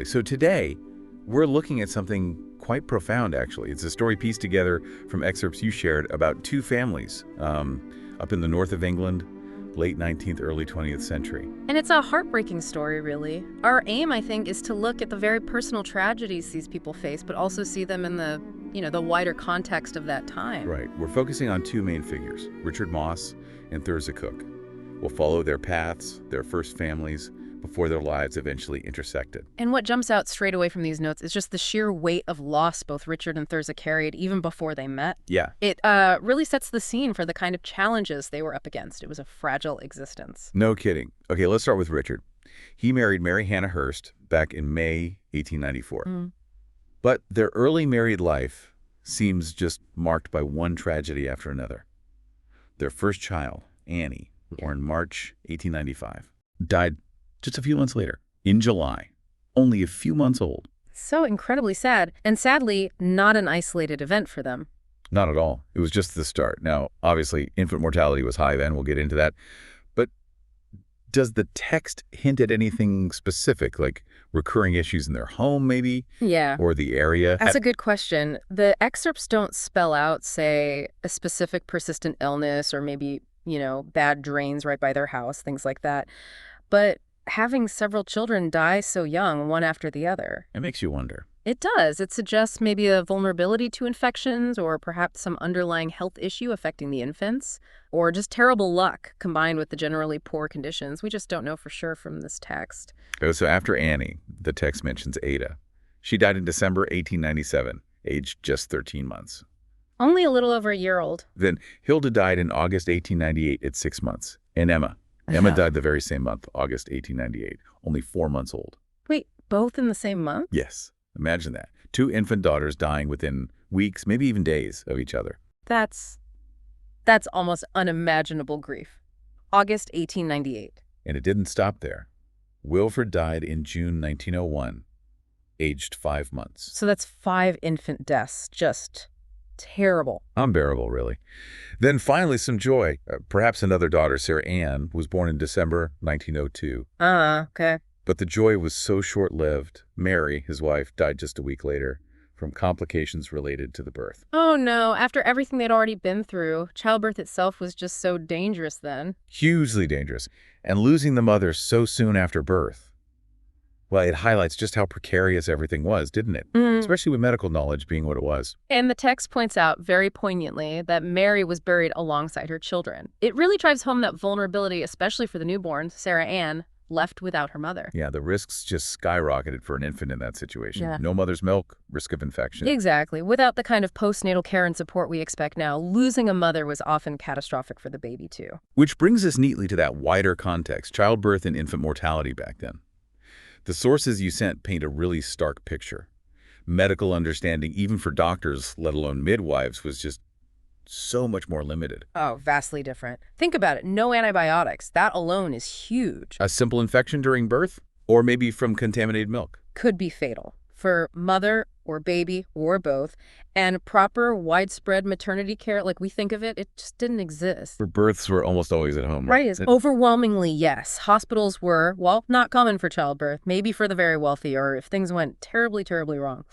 So today, we're looking at something quite profound, actually. It's a story pieced together from excerpts you shared about two families up in the north of England, late 19th, early 20th century. And it's a heartbreaking story, really. Our aim, I think, is to look at the very personal tragedies these people face, but also see them in the wider context of that time. Right. We're focusing on two main figures, Richard Moss and Thurza Cook. We'll follow their paths, their first families, before their lives eventually intersected. And what jumps out straight away from these notes is just the sheer weight of loss both Richard and Thurza carried even before they met. Yeah. It really sets the scene for the kind of challenges they were up against. It was a fragile existence. No kidding. Okay, let's start with Richard. He married Mary Hannah Hurst back in May 1894. But their early married life seems just marked by one tragedy after another. Their first child, Annie, born March 1895, died just a few months later, in July, only a few months old. So incredibly sad, and sadly, not an isolated event for them. Not at all. It was just the start. Now, obviously, infant mortality was high then. We'll get into that. But does the text hint at anything specific, like recurring issues in their home, maybe? Yeah. Or the area? That's a good question. The excerpts don't spell out, say, a specific persistent illness or maybe, bad drains right by their house, things like that. But having several children die so young, one after the other. It makes you wonder. It does. It suggests maybe a vulnerability to infections or perhaps some underlying health issue affecting the infants, or just terrible luck combined with the generally poor conditions. We just don't know for sure from this text. Oh, so after Annie, the text mentions Ada. She died in December 1897, aged just 13 months. Only a little over a year old. Then Hilda died in August 1898 at 6 months. And Emma died the very same month, August 1898, only 4 months old. Wait, both in the same month? Yes. Imagine that. 2 infant daughters dying within weeks, maybe even days of each other. That's almost unimaginable grief. August 1898. And it didn't stop there. Wilfred died in June 1901, aged 5 months. So that's 5 infant deaths. Just terrible. Unbearable, really. Then finally some joy. Perhaps another daughter, Sarah Ann, was born in December 1902. Okay. But the joy was so short-lived. Mary, his wife, died just a week later from complications related to the birth. Oh no, after everything they'd already been through, childbirth itself was just so dangerous then. Hugely dangerous. And losing the mother so soon after birth, well, it highlights just how precarious everything was, didn't it? Especially with medical knowledge being what it was. And the text points out very poignantly that Mary was buried alongside her children. It really drives home that vulnerability, especially for the newborn, Sarah Ann, left without her mother. Yeah, the risks just skyrocketed for an infant in that situation. Yeah. No mother's milk, risk of infection. Exactly. Without the kind of postnatal care and support we expect now, losing a mother was often catastrophic for the baby, too. Which brings us neatly to that wider context, childbirth and infant mortality back then. The sources you sent paint a really stark picture. Medical understanding, even for doctors, let alone midwives, was just so much more limited. Oh, vastly different. Think about it. No antibiotics. That alone is huge. A simple infection during birth? Or maybe from contaminated milk? Could be fatal for mother or baby or both. And proper widespread maternity care, like we think of it, it just didn't exist. For births were almost always at home. Right. Overwhelmingly, yes. Hospitals were, well, not common for childbirth, maybe for the very wealthy or if things went terribly, terribly wrong.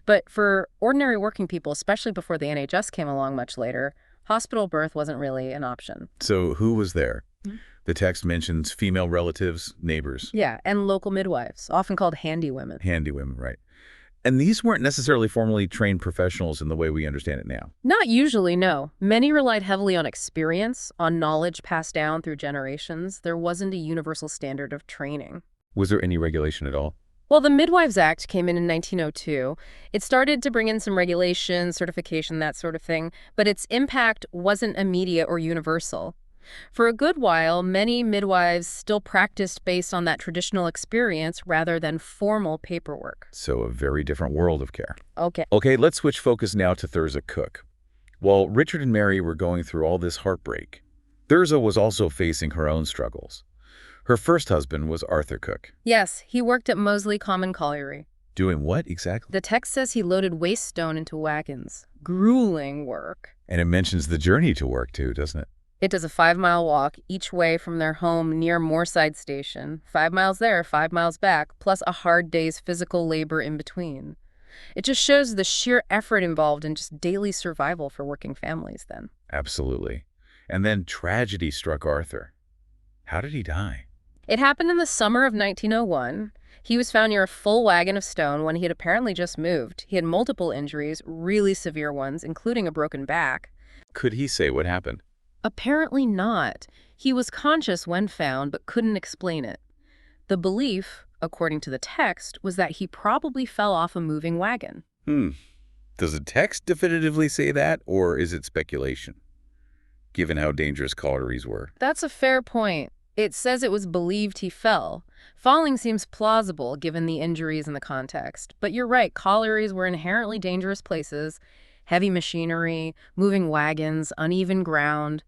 But for ordinary working people, especially before the NHS came along much later, hospital birth wasn't really an option. So who was there? The text mentions female relatives, neighbors. Yeah, and local midwives, often called handy women. Handy women, right. And these weren't necessarily formally trained professionals in the way we understand it now. Not usually, no. Many relied heavily on experience, on knowledge passed down through generations. There wasn't a universal standard of training. Was there any regulation at all? Well, the Midwives Act came in 1902. It started to bring in some regulation, certification, that sort of thing, but its impact wasn't immediate or universal. For a good while, many midwives still practiced based on that traditional experience rather than formal paperwork. So a very different world of care. Okay, let's switch focus now to Thurza Cook. While Richard and Mary were going through all this heartbreak, Thurza was also facing her own struggles. Her first husband was Arthur Cook. Yes, he worked at Moseley Common Colliery. Doing what exactly? The text says he loaded waste stone into wagons. Grueling work. And it mentions the journey to work too, doesn't it? It does a 5-mile walk each way from their home near Moorside Station. 5 miles there, 5 miles back, plus a hard day's physical labor in between. It just shows the sheer effort involved in just daily survival for working families then. Absolutely. And then tragedy struck Arthur. How did he die? It happened in the summer of 1901. He was found near a full wagon of stone when he had apparently just moved. He had multiple injuries, really severe ones, including a broken back. Could he say what happened? Apparently not. He was conscious when found, but couldn't explain it. The belief, according to the text, was that he probably fell off a moving wagon. Does the text definitively say that, or is it speculation, given how dangerous collieries were? That's a fair point. It says it was believed he fell. Falling seems plausible given the injuries and the context. But you're right, collieries were inherently dangerous places. Heavy machinery, moving wagons, uneven ground.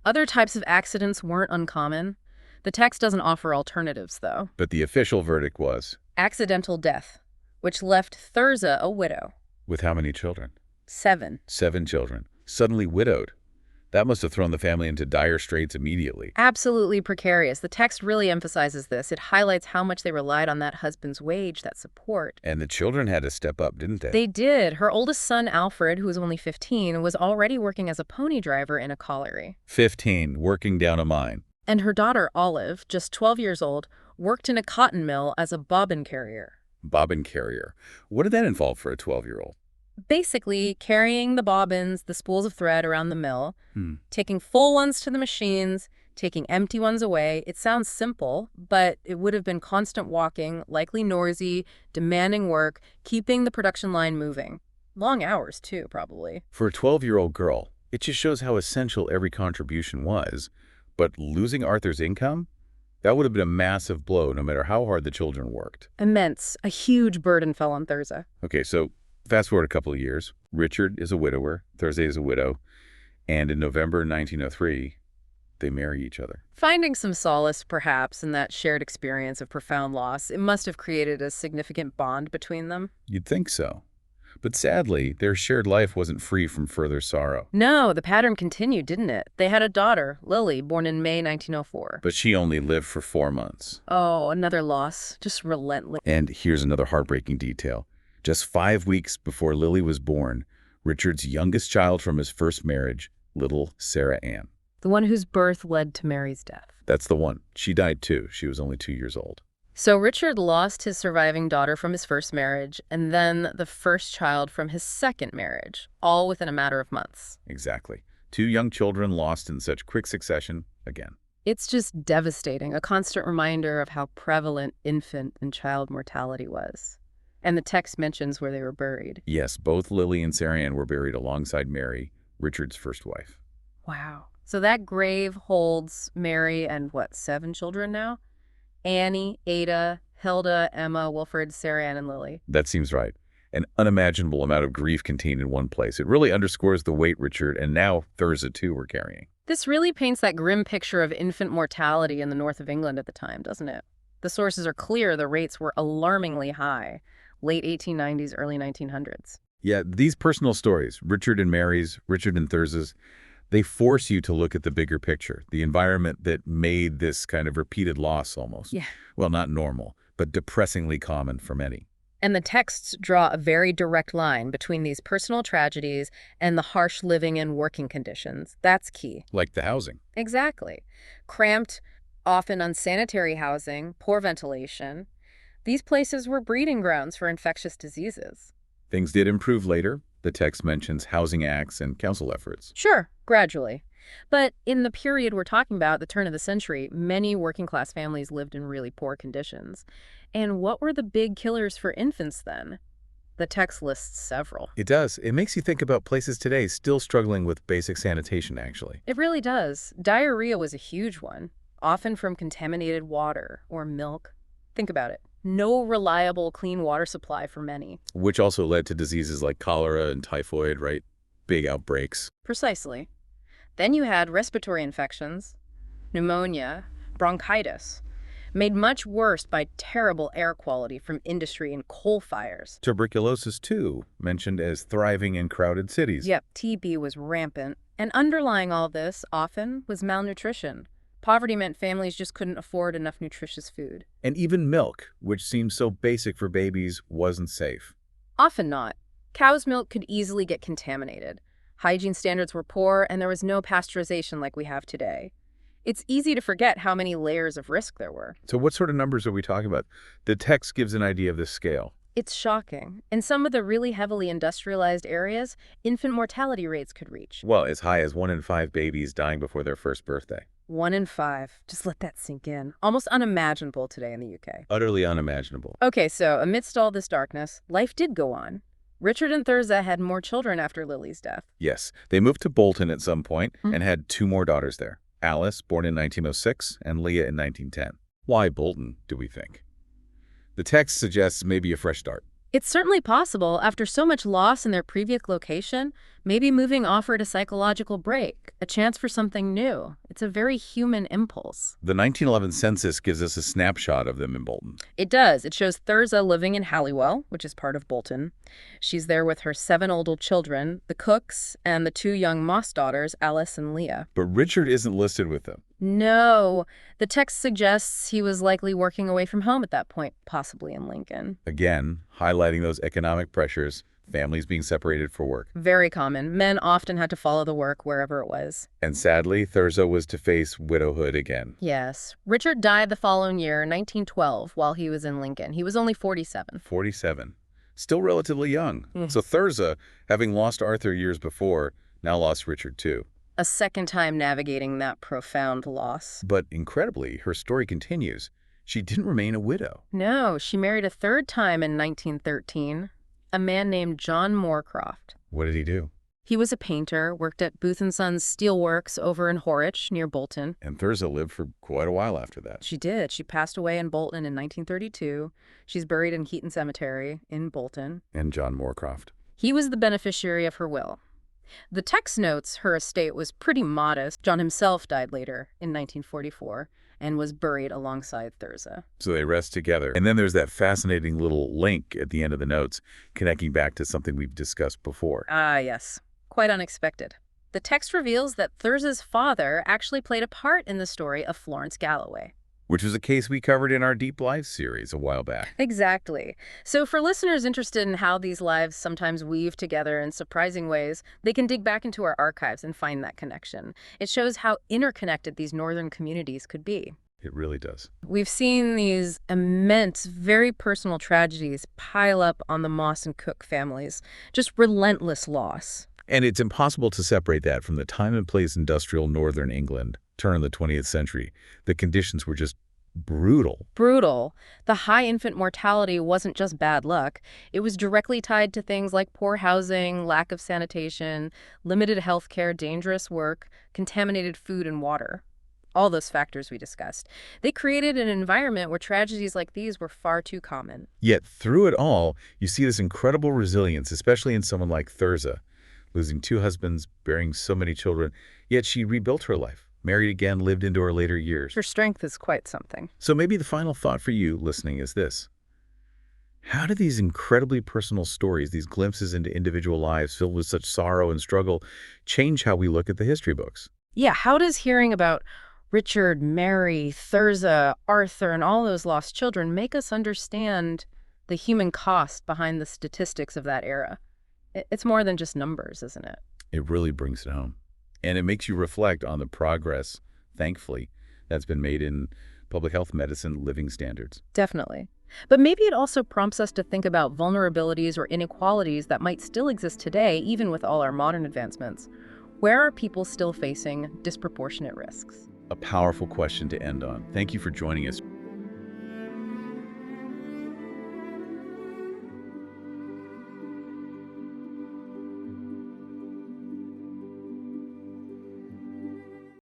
Other types of accidents weren't uncommon. The text doesn't offer alternatives, though. But the official verdict was? Accidental death, which left Thurza a widow. With how many children? 7. 7 children. Suddenly widowed. That must have thrown the family into dire straits immediately. Absolutely precarious. The text really emphasizes this. It highlights how much they relied on that husband's wage, that support. And the children had to step up, didn't they? They did. Her oldest son, Alfred, who was only 15, was already working as a pony driver in a colliery. 15, working down a mine. And her daughter, Olive, just 12 years old, worked in a cotton mill as a bobbin carrier. Bobbin carrier. What did that involve for a 12-year-old? Basically, carrying the bobbins, the spools of thread around the mill, taking full ones to the machines, taking empty ones away. It sounds simple, but it would have been constant walking, likely noisy, demanding work, keeping the production line moving. Long hours, too, probably. For a 12-year-old girl, it just shows how essential every contribution was. But losing Arthur's income? That would have been a massive blow, no matter how hard the children worked. Immense. A huge burden fell on Thurza. Okay, so fast forward a couple of years. Richard is a widower. Thurza is a widow. And in November 1903, they marry each other. Finding some solace, perhaps, in that shared experience of profound loss, it must have created a significant bond between them. You'd think so. But sadly, their shared life wasn't free from further sorrow. No, the pattern continued, didn't it? They had a daughter, Lily, born in May 1904. But she only lived for 4 months. Oh, another loss. Just relentless. And here's another heartbreaking detail. Just 5 weeks before Lily was born, Richard's youngest child from his first marriage, little Sarah Ann. The one whose birth led to Mary's death. That's the one. She died too. She was only 2 years old. So Richard lost his surviving daughter from his first marriage, and then the first child from his second marriage, all within a matter of months. Exactly. 2 young children lost in such quick succession again. It's just devastating, a constant reminder of how prevalent infant and child mortality was. And the text mentions where they were buried. Yes, both Lily and Sarah Ann were buried alongside Mary, Richard's first wife. Wow. So that grave holds Mary and, 7 children now? Annie, Ada, Hilda, Emma, Wilfred, Sarah Ann, and Lily. That seems right. An unimaginable amount of grief contained in one place. It really underscores the weight Richard, and now Thurza too, were carrying. This really paints that grim picture of infant mortality in the north of England at the time, doesn't it? The sources are clear the rates were alarmingly high. Late 1890s, early 1900s. Yeah, these personal stories, Richard and Mary's, Richard and Thurza's, they force you to look at the bigger picture, the environment that made this kind of repeated loss almost. Yeah. Well, not normal, but depressingly common for many. And the texts draw a very direct line between these personal tragedies and the harsh living and working conditions. That's key. Like the housing. Exactly. Cramped, often unsanitary housing, poor ventilation. These places were breeding grounds for infectious diseases. Things did improve later. The text mentions housing acts and council efforts. Sure, gradually. But in the period we're talking about, the turn of the century, many working-class families lived in really poor conditions. And what were the big killers for infants then? The text lists several. It does. It makes you think about places today still struggling with basic sanitation, actually. It really does. Diarrhea was a huge one, often from contaminated water or milk. Think about it. No reliable, clean water supply for many. Which also led to diseases like cholera and typhoid, right? Big outbreaks. Precisely. Then you had respiratory infections, pneumonia, bronchitis, made much worse by terrible air quality from industry and coal fires. Tuberculosis, too, mentioned as thriving in crowded cities. Yep, TB was rampant. And underlying all this, often, was malnutrition. Poverty meant families just couldn't afford enough nutritious food. And even milk, which seems so basic for babies, wasn't safe. Often not. Cow's milk could easily get contaminated. Hygiene standards were poor, and there was no pasteurization like we have today. It's easy to forget how many layers of risk there were. So what sort of numbers are we talking about? The text gives an idea of this scale. It's shocking. In some of the really heavily industrialized areas, infant mortality rates could reach Well, as high as 1 in 5 babies dying before their first birthday. 1 in 5. Just let that sink in. Almost unimaginable today in the UK. Utterly unimaginable. Okay, so amidst all this darkness, life did go on. Richard and Thurza had more children after Lily's death. Yes, they moved to Bolton at some point and had 2 more daughters there. Alice, born in 1906, and Leah in 1910. Why Bolton, do we think? The text suggests maybe a fresh start. It's certainly possible, after so much loss in their previous location, maybe moving offered a psychological break, a chance for something new. It's a very human impulse. The 1911 census gives us a snapshot of them in Bolton. It does. It shows Thurza living in Halliwell, which is part of Bolton. She's there with her 7 older children, the Cooks, and the 2 young Moss daughters, Alice and Leah. But Richard isn't listed with them. No. The text suggests he was likely working away from home at that point, possibly in Lincoln. Again, highlighting those economic pressures, families being separated for work. Very common. Men often had to follow the work wherever it was. And sadly, Thurza was to face widowhood again. Yes. Richard died the following year, 1912, while he was in Lincoln. He was only 47. 47. Still relatively young. So Thurza, having lost Arthur years before, now lost Richard too. A second time navigating that profound loss. But incredibly, her story continues. She didn't remain a widow. No, she married a 3rd time in 1913, a man named John Moorcroft. What did he do? He was a painter, worked at Booth & Sons Steelworks over in Horwich, near Bolton. And Thurza lived for quite a while after that. She did. She passed away in Bolton in 1932. She's buried in Swinton Cemetery in Bolton. And John Moorcroft. He was the beneficiary of her will. The text notes her estate was pretty modest. John himself died later in 1944 and was buried alongside Thurza. So they rest together. And then there's that fascinating little link at the end of the notes connecting back to something we've discussed before. Ah, yes. Quite unexpected. The text reveals that Thurza's father actually played a part in the story of Florence Galloway. Which was a case we covered in our Deep Lives series a while back. Exactly. So for listeners interested in how these lives sometimes weave together in surprising ways, they can dig back into our archives and find that connection. It shows how interconnected these northern communities could be. It really does. We've seen these immense, very personal tragedies pile up on the Moss and Cook families. Just relentless loss. And it's impossible to separate that from the time and place industrial northern England, turn of the 20th century. The conditions were just brutal. Brutal. The high infant mortality wasn't just bad luck. It was directly tied to things like poor housing, lack of sanitation, limited health care, dangerous work, contaminated food and water. All those factors we discussed. They created an environment where tragedies like these were far too common. Yet through it all, you see this incredible resilience, especially in someone like Thurza, losing 2 husbands, bearing so many children. Yet she rebuilt her life, married again, lived into her later years. Her strength is quite something. So maybe the final thought for you listening is this. How do these incredibly personal stories, these glimpses into individual lives filled with such sorrow and struggle, change how we look at the history books? Yeah, how does hearing about Richard, Mary, Thurza, Arthur, and all those lost children make us understand the human cost behind the statistics of that era? It's more than just numbers, isn't it? It really brings it home. And it makes you reflect on the progress, thankfully, that's been made in public health medicine living standards. Definitely. But maybe it also prompts us to think about vulnerabilities or inequalities that might still exist today, even with all our modern advancements. Where are people still facing disproportionate risks? A powerful question to end on. Thank you for joining us.